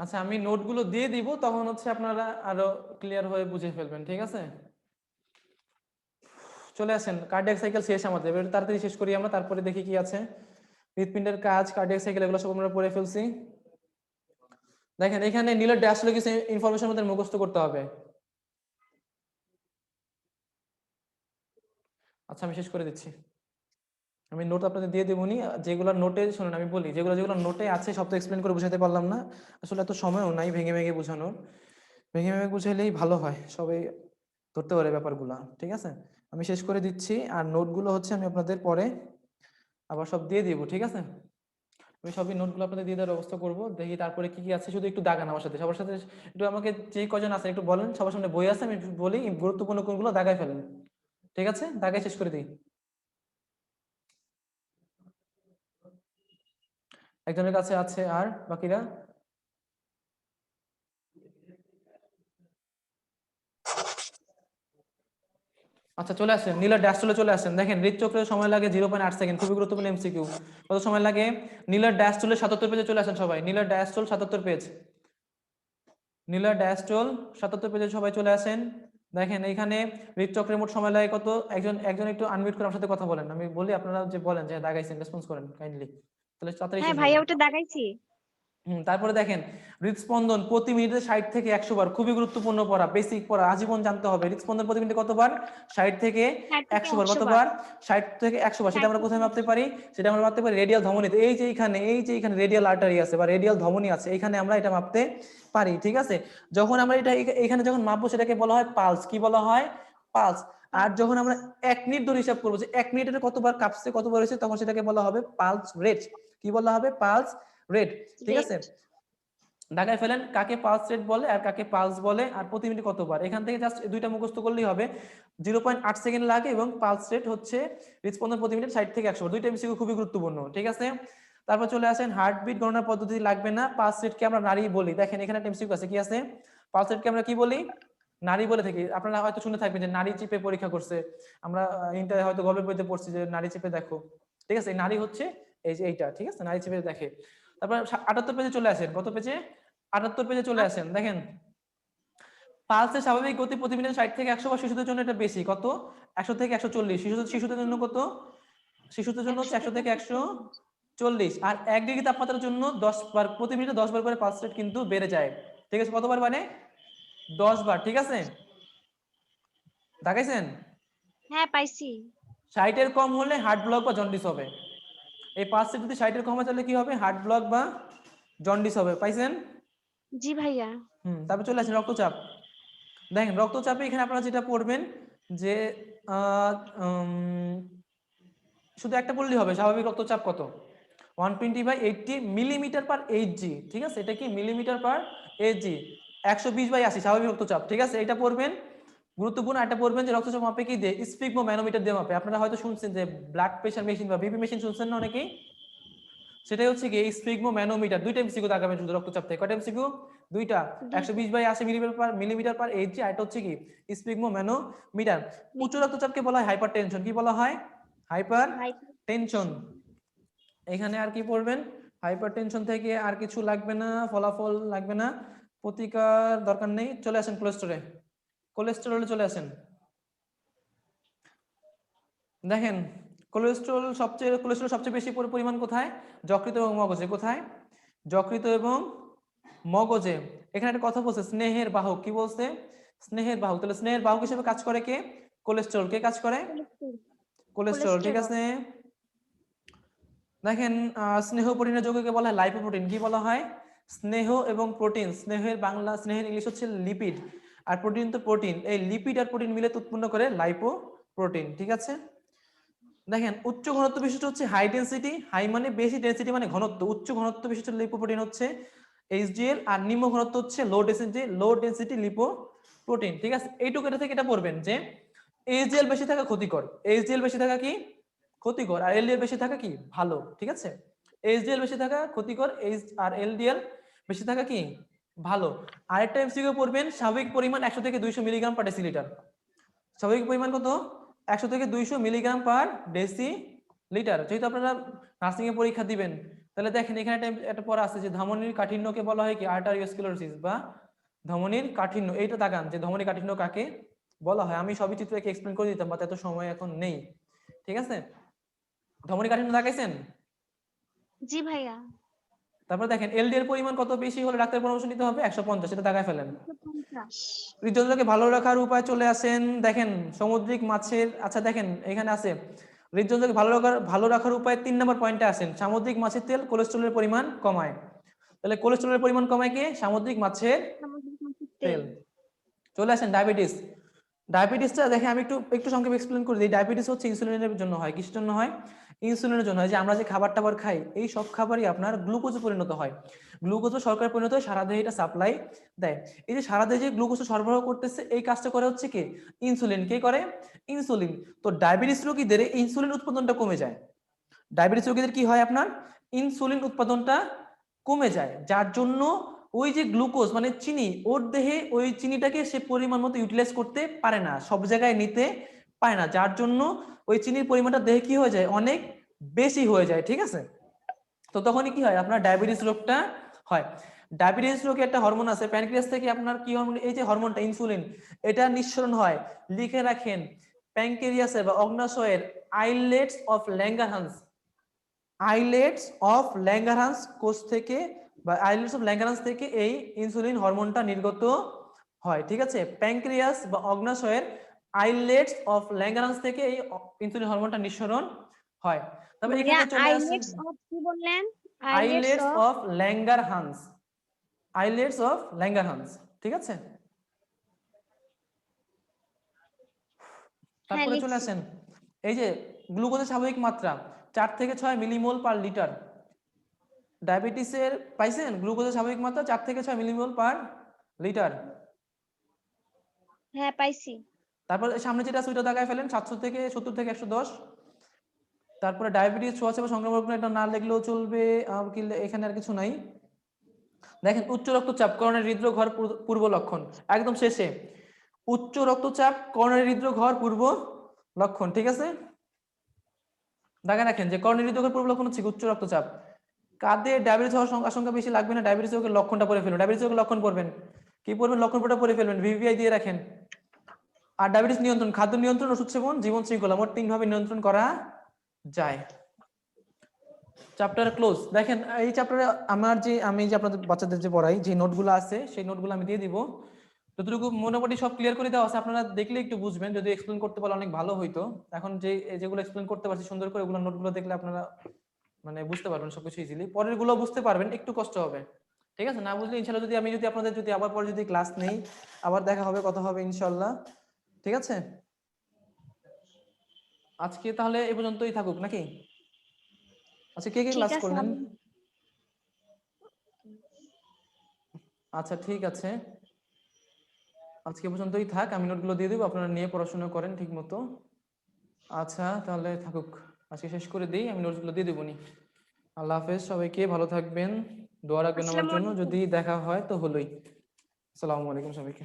আচ্ছা আমি নোটগুলো দিয়ে দিব, তখন হচ্ছে আপনারা আরো ক্লিয়ার হয়ে বুঝে ফেলবেন, ঠিক আছে? চলে আসেন, কার্ডিয়াক সাইকেল শেষ আমাদের, এবার তাড়াতাড়ি শেষ করি আমরা, তারপরে দেখি কি আছে। হৃৎপিণ্ডের কাজ, কার্ডিয়াক সাইকেল, এগুলো সব আমরা পড়ে ফেলছি। দেখেন এখানে নীলের ড্যাশ কিছু ইনফরমেশন আমাদের মুখস্থ করতে হবে। আচ্ছা আমি শেষ করে দিচ্ছি, আমি নোট আপনাদের দিয়ে দেবো নি। যেগুলো নোটে, শুনুন আমি বলি, যেগুলো যেগুলো নোটে আছে সব তো এক্সপ্লেন করে বোঝাতে পারলাম না, আসলে এত সময়ও নাই ভেঙে ভেঙে বোঝানোর। ভেঙে ভেঙে বুঝাইলেই ভালো হয়, সবাই ধরতে পারে ব্যাপারগুলো, ঠিক আছে? আমি শেষ করে দিচ্ছি, আর নোটগুলো হচ্ছে আমি আপনাদের পরে আবার সব দিয়ে দিব, ঠিক আছে? আমি সবই নোটগুলো আপনাদের দিয়ে দেওয়ার ব্যবস্থা করবো, দেখি তারপরে কি কি আছে। শুধু একটু দাগান আমার সাথে, সবার সাথে একটু আমাকে, যে কজন আছে একটু বলেন, সবার সামনে বই আছে, আমি বলি গুরুত্বপূর্ণ কোনগুলো দাগাই ফেলেন, ঠিক আছে? দাগাই শেষ করে দিই। একজনের কাছে আছে, আর বাকিরা? আচ্ছা চলে আসেন, নীলার ড্যাশ চলে চলে আসেন। দেখেন হৃদচক্রের সময় লাগে 0.8 সেকেন্ড, খুবই গুরুত্বপূর্ণ এমসিকিউ। কত সময় লাগে? নীলার ড্যাশ চলে 77 পেজে চলে আসেন সবাই, নীলার ড্যাশ চল 77 পেজ, নীলার ড্যাশ চল 77 পেজে সবাই চলে আসেন। দেখেন এইখানে হৃদচক্রের মোট সময় লাগে কত? একজন একজন একটু আনমিউট করে আমার সাথে কথা বলেন, আমি বলি আপনারা যে বলেন যে দাগাইছেন, রেসপন্স করেন কাইন্ডলি, তাহলে তাড়াতাড়ি হ্যাঁ শেষ হবে। ভাইয়া, ওটা দাগাইছি। তারপরে দেখেন হৃদস্পন্দন প্রতি মিনিটে 60 থেকে 100 বার, খুবই গুরুত্বপূর্ণ পড়া, বেসিক পড়া, আজীবন জানতে হবে। হৃদস্পন্দন প্রতি মিনিটে কতবার? 60 থেকে 60 থেকে 100 বার। 100 বার। কতবার? 60 থেকে 100 বার। সেটা 60 আমরা থেকে কোথায় মাপতে 100। পারি? সেটা আমরা মাপতে পারি রেডিয়াল ধমনীতে। এই যে এইখানে রেডিয়াল আর্টারি আছে বা রেডিয়াল ধমনী আছে, এখানে আমরা এটা মাপতে পারি, ঠিক আছে? যখন আমরা এটা এখানে যখন মাপবো, সেটাকে বলা হয় পালস। কি বলা হয়? পালস। আর যখন আমরা 1 মিনিট ধরে হিসাব করবো যে 1 মিনিটে কতবার কাঁপছে, কতবার হয়েছে, তখন সেটাকে বলা হবে পালস রেট। কি বলা হবে? পালস রেট, ঠিক আছে? রেট। ঢাকায় ফেলেন কাকে পালস রেট বলে আর কাকে পালস বলে, আর প্রতি মিনিটে কতবার। এখান থেকে জাস্ট দুইটা মুখস্থ করলেই হবে। 0.8 সেকেন্ড লাগে এবং পালস রেট হচ্ছে হৃদস্পন্দন প্রতি মিনিট 60 থেকে 100। দুইটা এমসিকিউ খুবই গুরুত্বপূর্ণ, ঠিক আছে? তারপর চলে আসেন হার্টবিট গণনার পদ্ধতি লাগবে না, পালস রেটকে আমরা নারী বলি। দেখেন এখানে একটা এমসিকিউ আছে, কি আছে? পালস রেটকে আমরা কি বলি? নারী বলে থাকি। আপনারা হয়তো শুনে থাকবেন যে নারী চিপে পরীক্ষা করছে, আমরা ইন্টারে হয়তো গল্পের বইতে পড়ছি যে নারী চিপে দেখো, ঠিক আছে? এই নারী হচ্ছে এই যে এইটা, ঠিক আছে? নারী চিপে দেখে। তারপর 78 পেজে চলে আসেন, কত পেজে? 78 পেজে চলে আসেন। দেখেন পালসের স্বাভাবিক গতি প্রতি মিনিটে 60 থেকে 100 বার, শিশুদের জন্য এটা বেশি, কত? 100 থেকে 140। শিশুদের জন্য কত? শিশুদের জন্য হচ্ছে 100 100 থেকে থেকে 140। 140। আর 1 ডিগ্রি তাপমাত্রার জন্য 10 বার, প্রতি মিনিটে 10 বার করে পালস রেট কিন্তু বেড়ে যায়, ঠিক আছে? কতবার মানে? 10 বার, ঠিক আছে? দেখাইছেন? হ্যাঁ পাইছি। 60 এর কম হলে হার্ট ব্লক বা জন্ডিস হবে। এই পালস রেট যদি 60 এর কম হয়, তাহলে কি হবে? হার্ট ব্লক বা জন্ডিস হবে। পাইছেন? জি ভাইয়া। তারপর চলে আসেন রক্তচাপ। দেখেন রক্তচাপে এখানে আপনারা যেটা পড়বেন যে আহ, উম, শুধু একটা বললেই হবে, স্বাভাবিক রক্তচাপ কত? 120/80 মিলিমিটার পার এইচজি, ঠিক আছে? এটা কি? মিলিমিটার পার এইচজি। 120/80 স্বাভাবিক রক্তচাপ, ঠিক আছে? এটা পড়বেন, গুরুত্বপূর্ণ। একটা পড়বেন যে রক্তচাপ মাপে কি দিয়ে? স্পিগমো ম্যানোমিটার দিয়ে মাপে। আপনারা হয়তো শুনছেন যে ব্লাড প্রেশার মেশিন বা বিপি মেশিন, শুনছেন না অনেকেই? সেটাই হচ্ছে কি স্পিগমো ম্যানোমিটার। দুইটা এমসিকিউ তাকাবেন শুধু রক্তচাপ থেকে। কয়টা এমসিকিউ? দুইটা। দুইটা। 120/80 মিলিমিটার পার এইচজি, আর এটা হচ্ছে কি স্পিগমো ম্যানোমিটার। উচ্চ মিটার। রক্তচাপকে বলা হয় হাইপার টেনশন। কি বলা হয়? Hyper tension. হাইপারটেনশন। এখানে আর কি পড়বেন? হাইপার টেনশন থেকে আর কিছু লাগবে না, ফলাফল লাগবে না, প্রতিকার দরকার নেই। চলে আসেন কোলেস্টেরলে, কোলেস্টেরলে চলে আসেন। দেখেন কোলেস্টেরল সবচেয়ে বেশি পরিমাণ কোথায়? যকৃত এবং মগজে। কোথায়? যকৃত এবং মগজে। এখানে একটা কথা বলছে স্নেহের বাহক। কি বলছে? স্নেহের বাহক। তাহলে স্নেহের বাহক হিসেবে কাজ করে কে? কোলেস্টেরল। কে কাজ করে? কোলেস্টেরল। কোলেস্টেরল, ঠিক কোলেস্টেরল। আছে? দেখেন স্নেহ প্রোটিনের যৌগকে বলা হয় লাইপোপ্রোটিন। কি বলা হয়? স্নেহ এবং প্রোটিন, স্নেহের বাংলা, স্নেহের ইংলিশ হচ্ছে লিপিড, আর প্রোটিন তো প্রোটিন। এই লিপিড আর প্রোটিন মিলে উৎপন্ন করে লাইপোপ্রোটিন, ঠিক আছে? দেখেন উচ্চ ঘনত্ব বিশিষ্ট হচ্ছে হাই ডেনসিটি, হাই মানে বেশি, ডেনসিটি মানে ঘনত্ব। উচ্চ ঘনত্ব বিশিষ্ট লিপোপ্রোটিন হচ্ছে এইচডিএল, আর নিম্ন ঘনত্ব হচ্ছে লো ডেনসিটি লিপোপ্রোটিন, ঠিক আছে? এইটুকু এটা থেকে এটা পড়বেন যে এইচডিএল বেশি থাকা ক্ষতিকর, এইচডিএল বেশি থাকা কি ক্ষতিকর, আর এলডিএল বেশি থাকা কি ভালো, ঠিক আছে? এইচডিএল বেশি থাকা ক্ষতিকর, আর এলডিএল বেশি থাকা কি ভালো। আরেকটা এমসিকিউ পড়বেন, স্বাভাবিক পরিমাণ 100 থেকে 200 মিলিগ্রাম পার ডেসিলিটার। স্বাভাবিক পরিমাণ কত? 100 থেকে 200 মিলিগ্রাম পার ডেসি লিটার। যেহেতু আপনারা নার্সিং এ পরীক্ষা দিবেন, তাহলে দেখেন এখানে একটা পড়া আছে যে ধমনির কাঠিন্যকে বলা হয় কি আর্টারিওস্ক্লেরোসিস বা ধমনির কাঠিন্য। এইটা তাকান যে ধমনির কাঠিন্য কাকে বলা হয়। আমি সবই চিত্র একে এক্সপ্লেন করে দিতাম, বাট এত সময় এখন নেই। ঠিক আছে, ধমনির কাঠিন্য দেখাইছেন। জি ভাইয়া। তারপর দেখেন এলডি এর পরিমাণ কত বেশি হলে ডাক্তার পরামর্শ নিতে হবে 150, সেটা দেখায় ফেলেন। 150। হৃদযন্ত্রকে ভালো রাখার উপায় চলে আসেন। দেখেন সামুদ্রিক মাছের, আচ্ছা দেখেন এখানে আছে হৃদযন্ত্রকে ভালো রাখার উপায় 3 নম্বর পয়েন্টে আসেন, সামুদ্রিক মাছের তেল কোলেস্টেরলের পরিমাণ কমায়। তাহলে কোলেস্টেরলের পরিমাণ কমায় কে? সামুদ্রিক মাছের সামুদ্রিক মাছের তেল। তেল। চলে আসেন ডায়াবেটিস। ডায়াবেটিসটা দেখে আমি একটু একটু সংক্ষেপে এক্সপ্লেন করে দিই। ডায়াবেটিস হচ্ছে ইনসুলিনের জন্য হয়। কিসের জন্য হয়? ইনসুলিনের জন্য হয়। যে আমরা যে খাবার টাবার খাই এই সব খাবারই আপনার গ্লুকোজে পরিণত হয়। গ্লুকোজও শর্করায় পরিণত হয়, সারা দেহে এটা সাপ্লাই দেয়। এই যে সারা দেহে যে গ্লুকোজ সরবরাহ করতেছে এই কাজটা করে হচ্ছে কে? ইনসুলিন। কে করে? ইনসুলিন। তো ডায়াবেটিস রোগীদের ইনসুলিন উৎপাদনটা কমে যায়। ডায়াবেটিস রোগীদের কি হয়? আপনার ইনসুলিন উৎপাদনটা কমে যায়, যার জন্য ওই যে গ্লুকোজ মানে চিনি ওর দেহে ওই চিনিটাকে সে পরিমাণ মতো ইউটিলাইজ করতে পারে না, সব জায়গায় নিতে পারে না, যার জন্য ওই চিনির পরিমাণটা দেহে কি হয়ে যায়? অনেক বেশি হয়ে যায়। ঠিক আছে, তো তখনই কি হয়? আপনার ডায়াবেটিস রোগটা হয়। ডায়াবেটিস রোগে একটা হরমোন আছে প্যানক্রিয়াস থেকে, আপনার কি হরমোন? এই যে হরমোনটা ইনসুলিন, এটা নিঃসরণ হয়। লিখে রাখেন প্যানক্রিয়াসে বা অগ্নাশয়ের islets of Langerhans, islets of ল্যাঙ্গারহান্স কোষ থেকে বা আইলেটস অফ ল্যাঙ্গারহান্স থেকে এই ইনসুলিন হরমোনটা নির্গত হয়। ঠিক আছে, প্যানক্রিয়াস বা অগ্নাশয়ের আইলেটস অফ ল্যাঙ্গারহান্স থেকে এই ইনসুলিন হরমোনটা নিঃসরণ হয়। তবে ভাইয়া এখানে চলে আসেন আইলেটস অফ কি বললেন? Islets islets of. Of Langerhans, islets of Langerhans. ঠিক আছে, হ্যাঁ তারপরে চলে লিখছি। আসেন এই যে গ্লুকোজের স্বাভাবিক মাত্রা 4 থেকে 6 মিলিমোল পার লিটার। ডায়াবেটিসের পাইছেন গ্লুকোজের স্বাভাবিক মাত্রা 4 থেকে 6 মিলিমোল পার লিটার। হ্যাঁ পাইছি। তারপর সামনে যেটা আছে ওইটা দেখায় ফেলেন 700 থেকে 70 থেকে 110। তারপরে ডায়াবেটিস ছোঁয়াচে বা সংক্রামক রোগ, এটা না লিখলেও চলবে। এখানে আর কিছু নাই। দেখেন উচ্চ রক্তচাপ করোনারি হৃদরোগ হওয়ার পূর্ব লক্ষণ, একদম শেষে উচ্চ রক্তচাপ করোনারি হৃদরোগ হওয়ার পূর্ব লক্ষণ। ঠিক আছে, দেখে রাখেন যে করোনারি হৃদরোগের পূর্ব লক্ষণ হচ্ছে উচ্চ রক্তচাপ। কাদের ডায়াবেটিস হওয়ার আশঙ্কা বেশি লাগবে না? ডায়াবেটিস রোগের লক্ষণটা পড়ে ফেলুন। ডায়াবেটিস রোগের লক্ষণ পড়বেন, কি পড়বেন? লক্ষণটা পড়ে ফেলবেন, ভিভিআই দিয়ে রাখেন। আর ডায়াবেটিস নিয়ন্ত্রণ, খাদ্য নিয়ন্ত্রণ, ওষুধ সেবন, জীবন শৃঙ্খলা, মোট 3 ভাবে নিয়ন্ত্রণ করা যায়। Chapter close. দেখেন এই চ্যাপ্টারে আমি যে আপনাদের বাচ্চাদের যে পড়াই যে নোটগুলো আছে সেই নোটগুলো আমি দিয়ে দিব। যতটুকু মোটামুটি সব ক্লিয়ার করে দেওয়া আছে, আপনারা দেখলে একটু বুঝবেন, যদি এক্সপ্লেন করতে পারলে অনেক ভালো হইতো। এখন যেগুলো এক্সপ্লেন করতে পারছি সুন্দর করে, ওগুলো নোটগুলো দেখলে আপনারা মানে বুঝতে পারবেন সবকিছু ইজিলি, পরের গুলো বুঝতে পারবেন, একটু কষ্ট হবে। ঠিক আছে, না বুঝলে ইনশাল্লাহ যদি আপনাদের যদি আবার পরে যদি ক্লাস নেই, আবার দেখা হবে, কথা হবে ইনশাল্লাহ। ঠিক আছে, আজকে তাহলে এ পর্যন্তই থাকুক নাকি? আচ্ছা, কে কে ঠিক ক্লাস আছে করলেন? আচ্ছা ঠিক আছে, আজকে পর্যন্তই থাক, আমি নোটগুলো দিয়ে দেবো, আপনারা নিয়ে পড়াশোনা করেন ঠিক মতো। আচ্ছা তাহলে থাকুক, আজকে শেষ করে দিই, আমি নোটগুলো দিয়ে দেবো নি। আল্লাহ হাফেজ, সবাইকে ভালো থাকবেন, দোয়া রাখবেন আমার আসসালামু জন্য, আলাইকুম। যদি দেখা হয় তো হলোই। আসসালামু আলাইকুম সবাইকে।